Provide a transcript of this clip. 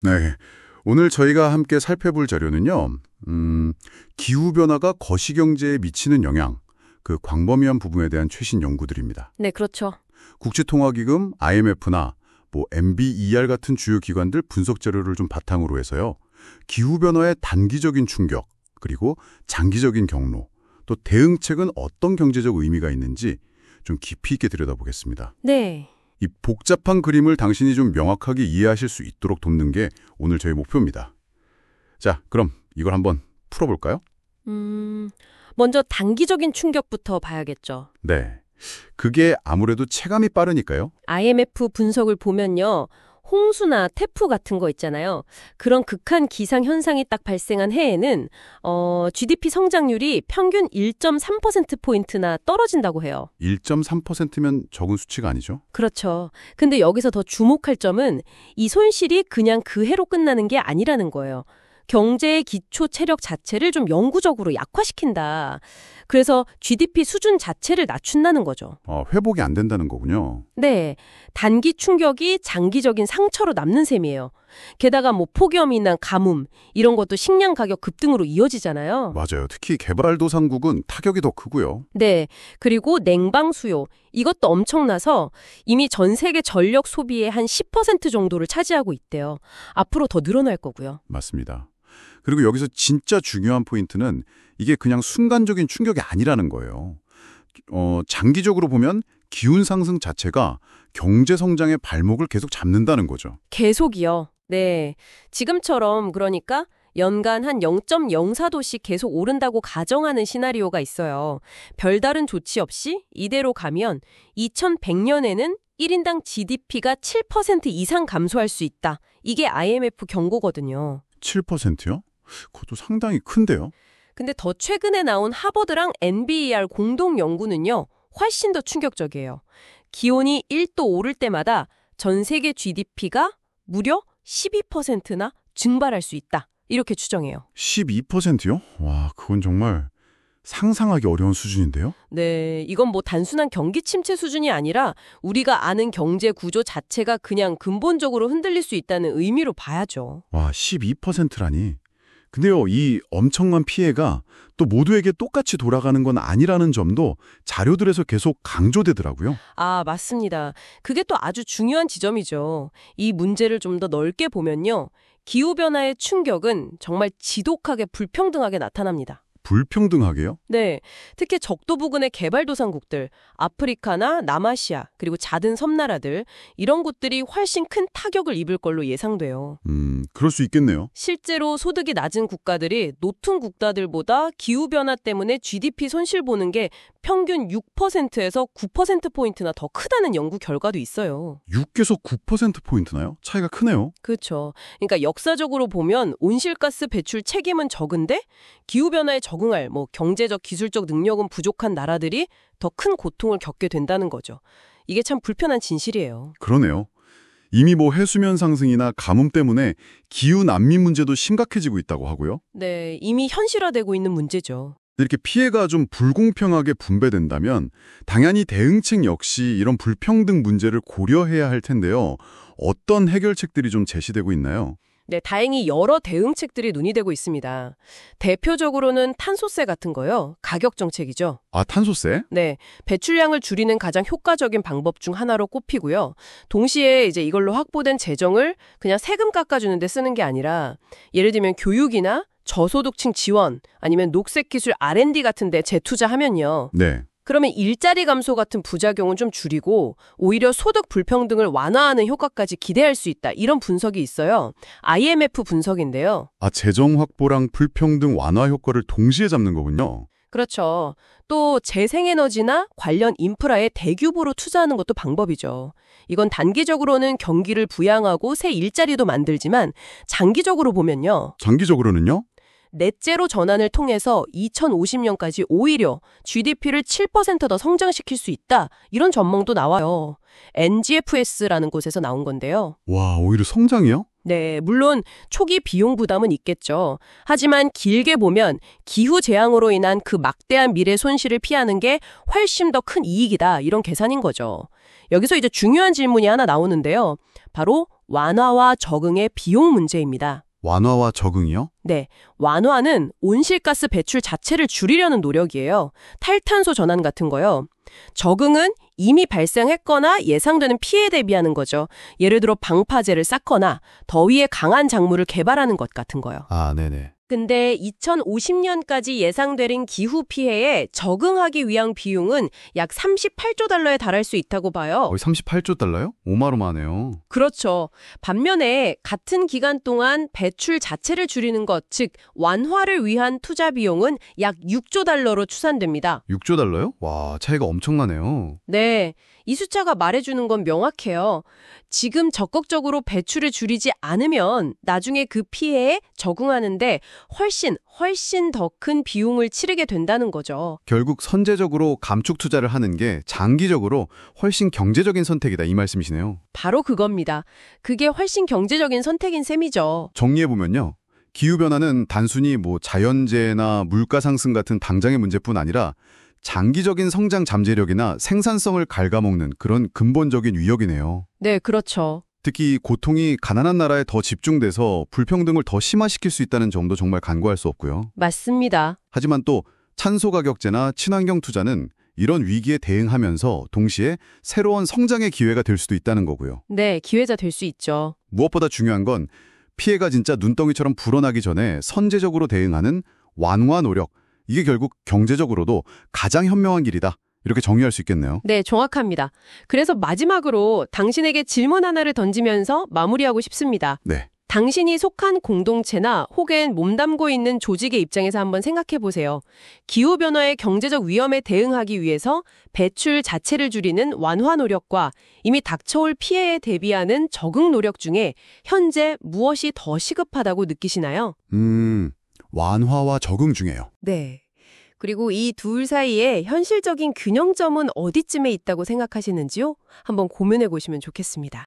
네. 오늘 저희가 함께 살펴볼 자료는요, 기후변화가 거시경제에 미치는 영향, 그 광범위한 부분에 대한 최신 연구들입니다. 네, 그렇죠. 국제통화기금, IMF나 MBER 같은 주요 기관들 분석 자료를 좀 바탕으로 해서요, 기후변화의 단기적인 충격, 그리고 장기적인 경로, 또 대응책은 어떤 경제적 의미가 있는지 좀 깊이 있게 들여다보겠습니다. 네. 이 복잡한 그림을 당신이 좀 명확하게 이해하실 수 있도록 돕는 게 오늘 저희 목표입니다. 자, 그럼 이걸 한번 풀어볼까요? 먼저 단기적인 충격부터 봐야겠죠. 네. 그게 아무래도 체감이 빠르니까요. IMF 분석을 보면요. 홍수나 태풍 같은 거 있잖아요. 그런 극한 기상 현상이 딱 발생한 해에는 GDP 성장률이 평균 1.3%포인트나 떨어진다고 해요. 1.3%면 적은 수치가 아니죠? 그렇죠. 근데 여기서 더 주목할 점은 이 손실이 그냥 그 해로 끝나는 게 아니라는 거예요. 경제의 기초 체력 자체를 좀 영구적으로 약화시킨다. 그래서 GDP 수준 자체를 낮춘다는 거죠. 회복이 안 된다는 거군요. 네, 단기 충격이 장기적인 상처로 남는 셈이에요. 게다가 폭염이나 가뭄 이런 것도 식량 가격 급등으로 이어지잖아요. 맞아요. 특히 개발도상국은 타격이 더 크고요. 네, 그리고 냉방 수요 이것도 엄청나서 이미 전 세계 전력 소비의 한 10% 정도를 차지하고 있대요. 앞으로 더 늘어날 거고요. 맞습니다. 그리고 여기서 진짜 중요한 포인트는 이게 그냥 순간적인 충격이 아니라는 거예요. 장기적으로 보면 기온 상승 자체가 경제 성장의 발목을 계속 잡는다는 거죠. 계속이요. 네, 지금처럼 그러니까 연간 한 0.04도씩 계속 오른다고 가정하는 시나리오가 있어요. 별다른 조치 없이 이대로 가면 2100년에는 1인당 GDP가 7% 이상 감소할 수 있다. 이게 IMF 경고거든요. 7%요? 그것도 상당히 큰데요? 근데 더 최근에 나온 하버드랑 NBER 공동 연구는요. 훨씬 더 충격적이에요. 기온이 1도 오를 때마다 전 세계 GDP가 무려 12%나 증발할 수 있다. 이렇게 추정해요. 12%요? 와, 그건 정말 상상하기 어려운 수준인데요? 네, 이건 단순한 경기 침체 수준이 아니라 우리가 아는 경제 구조 자체가 그냥 근본적으로 흔들릴 수 있다는 의미로 봐야죠. 와, 12%라니. 근데요, 이 엄청난 피해가 또 모두에게 똑같이 돌아가는 건 아니라는 점도 자료들에서 계속 강조되더라고요. 아, 맞습니다. 그게 또 아주 중요한 지점이죠. 이 문제를 좀 더 넓게 보면요. 기후변화의 충격은 정말 지독하게 불평등하게 나타납니다. 불평등하게요? 네, 특히 적도 부근의 개발도상국들, 아프리카나 남아시아, 그리고 작은 섬나라들, 이런 곳들이 훨씬 큰 타격을 입을 걸로 예상돼요. 그럴 수 있겠네요. 실제로 소득이 낮은 국가들이 노튼 국가들보다 기후변화 때문에 GDP 손실 보는 게 평균 6%에서 9%포인트나 더 크다는 연구 결과도 있어요. 6에서 9%포인트나요? 차이가 크네요. 그렇죠. 그러니까 역사적으로 보면 온실가스 배출 책임은 적은데 기후변화에 적응할 경제적, 기술적 능력은 부족한 나라들이 더 큰 고통을 겪게 된다는 거죠. 이게 참 불편한 진실이에요. 그러네요. 이미 해수면 상승이나 가뭄 때문에 기후 난민 문제도 심각해지고 있다고 하고요. 네, 이미 현실화되고 있는 문제죠. 이렇게 피해가 좀 불공평하게 분배된다면 당연히 대응책 역시 이런 불평등 문제를 고려해야 할 텐데요. 어떤 해결책들이 좀 제시되고 있나요? 네, 다행히 여러 대응책들이 논의되고 있습니다. 대표적으로는 탄소세 같은 거요. 가격 정책이죠. 아, 탄소세? 네, 배출량을 줄이는 가장 효과적인 방법 중 하나로 꼽히고요. 동시에 이걸로 확보된 재정을 그냥 세금 깎아주는 데 쓰는 게 아니라 예를 들면 교육이나 저소득층 지원 아니면 녹색기술 R&D 같은 데 재투자하면요. 네. 그러면 일자리 감소 같은 부작용은 좀 줄이고 오히려 소득 불평등을 완화하는 효과까지 기대할 수 있다. 이런 분석이 있어요. IMF 분석인데요. 아, 재정 확보랑 불평등 완화 효과를 동시에 잡는 거군요. 그렇죠. 또 재생에너지나 관련 인프라에 대규모로 투자하는 것도 방법이죠. 이건 단기적으로는 경기를 부양하고 새 일자리도 만들지만 장기적으로 보면요. 장기적으로는요? 넷제로 전환을 통해서 2050년까지 오히려 GDP를 7% 더 성장시킬 수 있다. 이런 전망도 나와요. NGFS라는 곳에서 나온 건데요. 와, 오히려 성장이요? 네, 물론 초기 비용 부담은 있겠죠. 하지만 길게 보면 기후재앙으로 인한 그 막대한 미래 손실을 피하는 게 훨씬 더 큰 이익이다. 이런 계산인 거죠. 여기서 중요한 질문이 하나 나오는데요. 바로 완화와 적응의 비용 문제입니다. 완화와 적응이요? 네, 완화는 온실가스 배출 자체를 줄이려는 노력이에요. 탈탄소 전환 같은 거요. 적응은 이미 발생했거나 예상되는 피해에 대비하는 거죠. 예를 들어 방파제를 쌓거나 더위에 강한 작물을 개발하는 것 같은 거요. 아, 네네. 근데 2050년까지 예상되는 기후 피해에 적응하기 위한 비용은 약 38조 달러에 달할 수 있다고 봐요. 거의 38조 달러요? 오마로마네요. 그렇죠. 반면에 같은 기간 동안 배출 자체를 줄이는 것, 즉 완화를 위한 투자 비용은 약 6조 달러로 추산됩니다. 6조 달러요? 와, 차이가 엄청나네요. 네, 이 숫자가 말해주는 건 명확해요. 지금 적극적으로 배출을 줄이지 않으면 나중에 그 피해에 적응하는데 훨씬 더 큰 비용을 치르게 된다는 거죠. 결국 선제적으로 감축 투자를 하는 게 장기적으로 훨씬 경제적인 선택이다 이 말씀이시네요. 바로 그겁니다. 그게 훨씬 경제적인 선택인 셈이죠. 정리해보면요. 기후변화는 단순히 자연재해나 물가 상승 같은 당장의 문제뿐 아니라 장기적인 성장 잠재력이나 생산성을 갉아먹는 그런 근본적인 위협이네요. 네, 그렇죠. 특히 고통이 가난한 나라에 더 집중돼서 불평등을 더 심화시킬 수 있다는 점도 정말 간과할 수 없고요. 맞습니다. 하지만 또 찬소 가격제나 친환경 투자는 이런 위기에 대응하면서 동시에 새로운 성장의 기회가 될 수도 있다는 거고요. 네, 기회자 될 수 있죠. 무엇보다 중요한 건 피해가 진짜 눈덩이처럼 불어나기 전에 선제적으로 대응하는 완화 노력, 이게 결국 경제적으로도 가장 현명한 길이다. 이렇게 정의할 수 있겠네요. 네, 정확합니다. 그래서 마지막으로 당신에게 질문 하나를 던지면서 마무리하고 싶습니다. 네. 당신이 속한 공동체나 혹은 몸담고 있는 조직의 입장에서 한번 생각해 보세요. 기후변화의 경제적 위험에 대응하기 위해서 배출 자체를 줄이는 완화 노력과 이미 닥쳐올 피해에 대비하는 적응 노력 중에 현재 무엇이 더 시급하다고 느끼시나요? 완화와 적응 중에요. 네. 그리고 이 둘 사이에 현실적인 균형점은 어디쯤에 있다고 생각하시는지요? 한번 고민해 보시면 좋겠습니다.